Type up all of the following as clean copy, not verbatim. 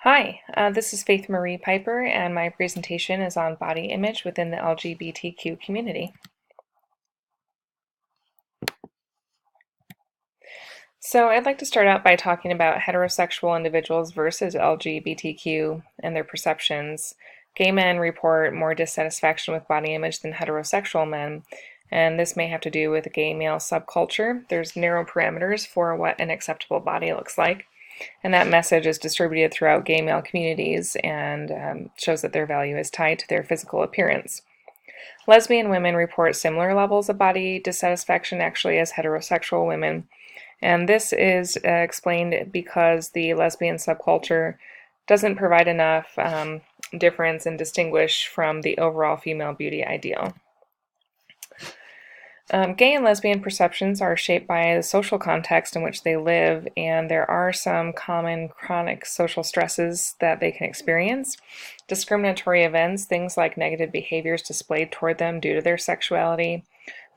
Hi, this is Faith Marie Piper, and my presentation is on body image within the LGBTQ community. So I'd like to start out by talking about heterosexual individuals versus LGBTQ and their perceptions. Gay men report more dissatisfaction with body image than heterosexual men, and this may have to do with the gay male subculture. There's narrow parameters for what an acceptable body looks like. And that message is distributed throughout gay male communities and shows that their value is tied to their physical appearance. Lesbian women report similar levels of body dissatisfaction actually as heterosexual women. And this is explained because the lesbian subculture doesn't provide enough difference and distinguish from the overall female beauty ideal. Gay and lesbian perceptions are shaped by the social context in which they live, and there are some common chronic social stresses that they can experience. Discriminatory events, things like negative behaviors displayed toward them due to their sexuality,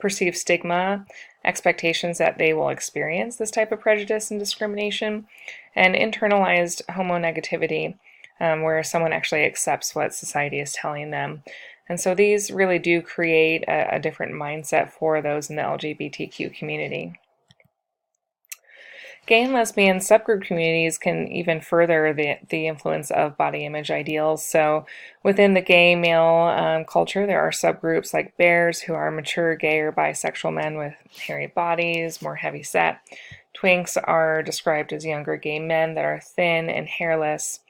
perceived stigma, expectations that they will experience this type of prejudice and discrimination, and internalized homonegativity, where someone actually accepts what society is telling them. And so these really do create a different mindset for those in the LGBTQ community. Gay and lesbian subgroup communities can even further the influence of body image ideals. So within the gay male culture, there are subgroups like bears, who are mature gay or bisexual men with hairy bodies, more heavy set. Twinks are described as younger gay men that are thin and hairless.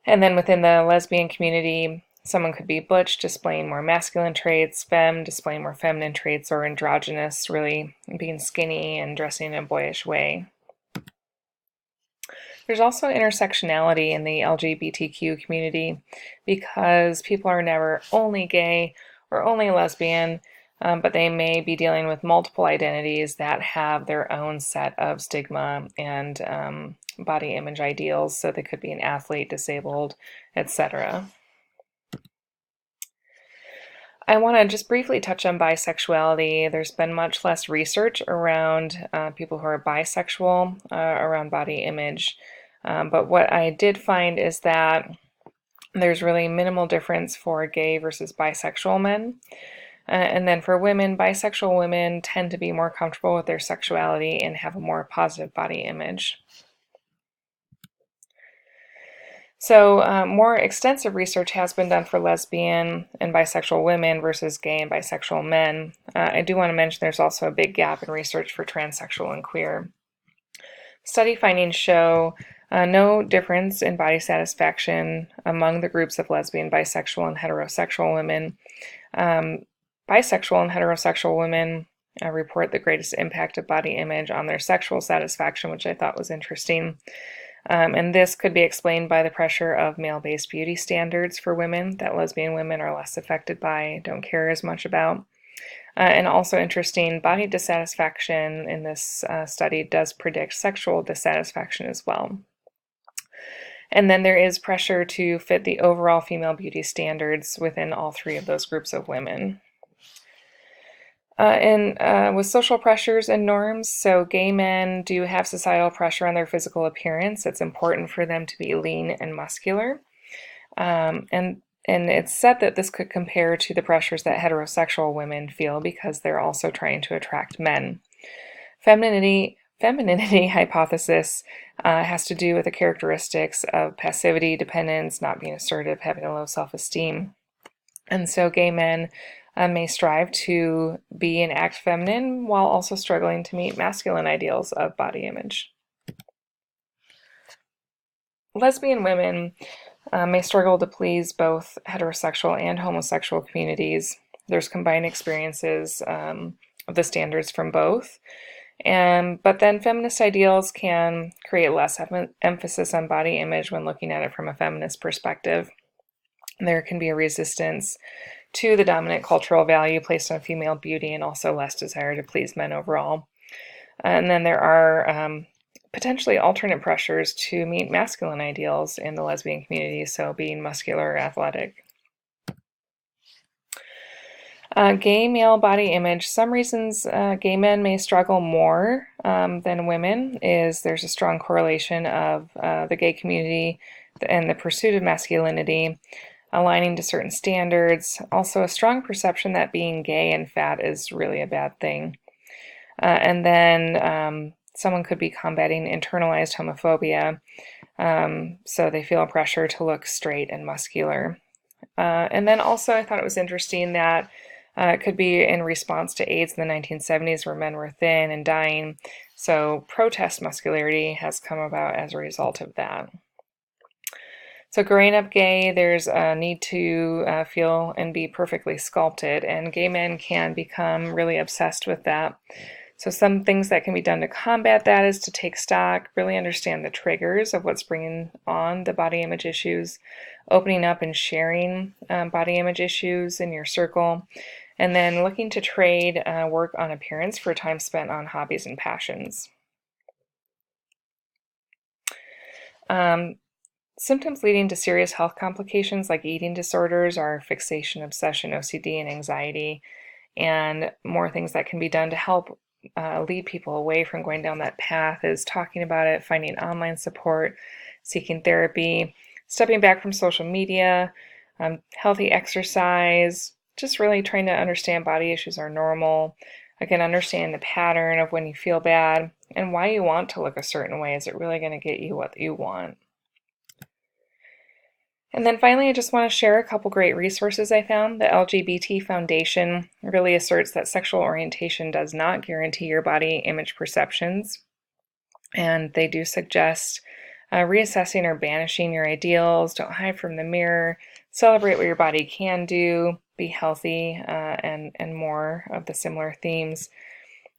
And then within the lesbian community, someone could be butch, displaying more masculine traits, femme, displaying more feminine traits, or androgynous, really being skinny and dressing in a boyish way. There's also intersectionality in the LGBTQ community because people are never only gay or only lesbian, but they may be dealing with multiple identities that have their own set of stigma and body image ideals. So they could be an athlete, disabled, etc. I want to just briefly touch on bisexuality. There's been much less research around people who are bisexual around body image. But what I did find is that there's really minimal difference for gay versus bisexual men. And then for women, bisexual women tend to be more comfortable with their sexuality and have a more positive body image. So more extensive research has been done for lesbian and bisexual women versus gay and bisexual men. I do want to mention there's also a big gap in research for transsexual and queer. Study findings show no difference in body satisfaction among the groups of lesbian, bisexual, and heterosexual women. Bisexual and heterosexual women report the greatest impact of body image on their sexual satisfaction, which I thought was interesting. And this could be explained by the pressure of male-based beauty standards for women that lesbian women are less affected by, don't care as much about. And also interesting, body dissatisfaction in this study does predict sexual dissatisfaction as well. And then there is pressure to fit the overall female beauty standards within all three of those groups of women. With social pressures and norms, so gay men do have societal pressure on their physical appearance. It's important for them to be lean and muscular. And it's said that this could compare to the pressures that heterosexual women feel because they're also trying to attract men. Femininity hypothesis has to do with the characteristics of passivity, dependence, not being assertive, having a low self-esteem. And so gay men may strive to be and act feminine while also struggling to meet masculine ideals of body image. Lesbian women may struggle to please both heterosexual and homosexual communities. There's combined experiences of the standards from both. But then feminist ideals can create less emphasis on body image when looking at it from a feminist perspective. There can be a resistance to the dominant cultural value placed on female beauty and also less desire to please men overall. And then there are potentially alternate pressures to meet masculine ideals in the lesbian community, so being muscular or athletic. Gay male body image. Some reasons gay men may struggle more than women is there's a strong correlation of the gay community and the pursuit of masculinity aligning to certain standards. Also, a strong perception that being gay and fat is really a bad thing. And then someone could be combating internalized homophobia, so they feel a pressure to look straight and muscular. And then also, I thought it was interesting that it could be in response to AIDS in the 1970s, where men were thin and dying. So, protest muscularity has come about as a result of that. So, growing up gay, there's a need to feel and be perfectly sculpted, and gay men can become really obsessed with that. So, some things that can be done to combat that is to take stock, really understand the triggers of what's bringing on the body image issues, opening up and sharing body image issues in your circle, and then looking to trade work on appearance for time spent on hobbies and passions. Symptoms leading to serious health complications like eating disorders are fixation, obsession, OCD, and anxiety, and more things that can be done to help lead people away from going down that path is talking about it, finding online support, seeking therapy, stepping back from social media, healthy exercise, just really trying to understand body issues are normal. Again, understand the pattern of when you feel bad and why you want to look a certain way. Is it really going to get you what you want? And then finally, I just want to share a couple great resources I found. The LGBT Foundation really asserts that sexual orientation does not guarantee your body image perceptions. And they do suggest reassessing or banishing your ideals. Don't hide from the mirror. Celebrate what your body can do. Be healthy, and more of the similar themes.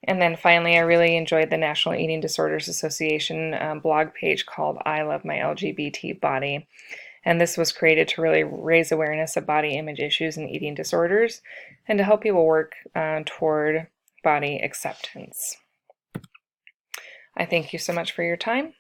And then finally, I really enjoyed the National Eating Disorders Association blog page called I Love My LGBT Body. And this was created to really raise awareness of body image issues and eating disorders and to help people work toward body acceptance. I thank you so much for your time.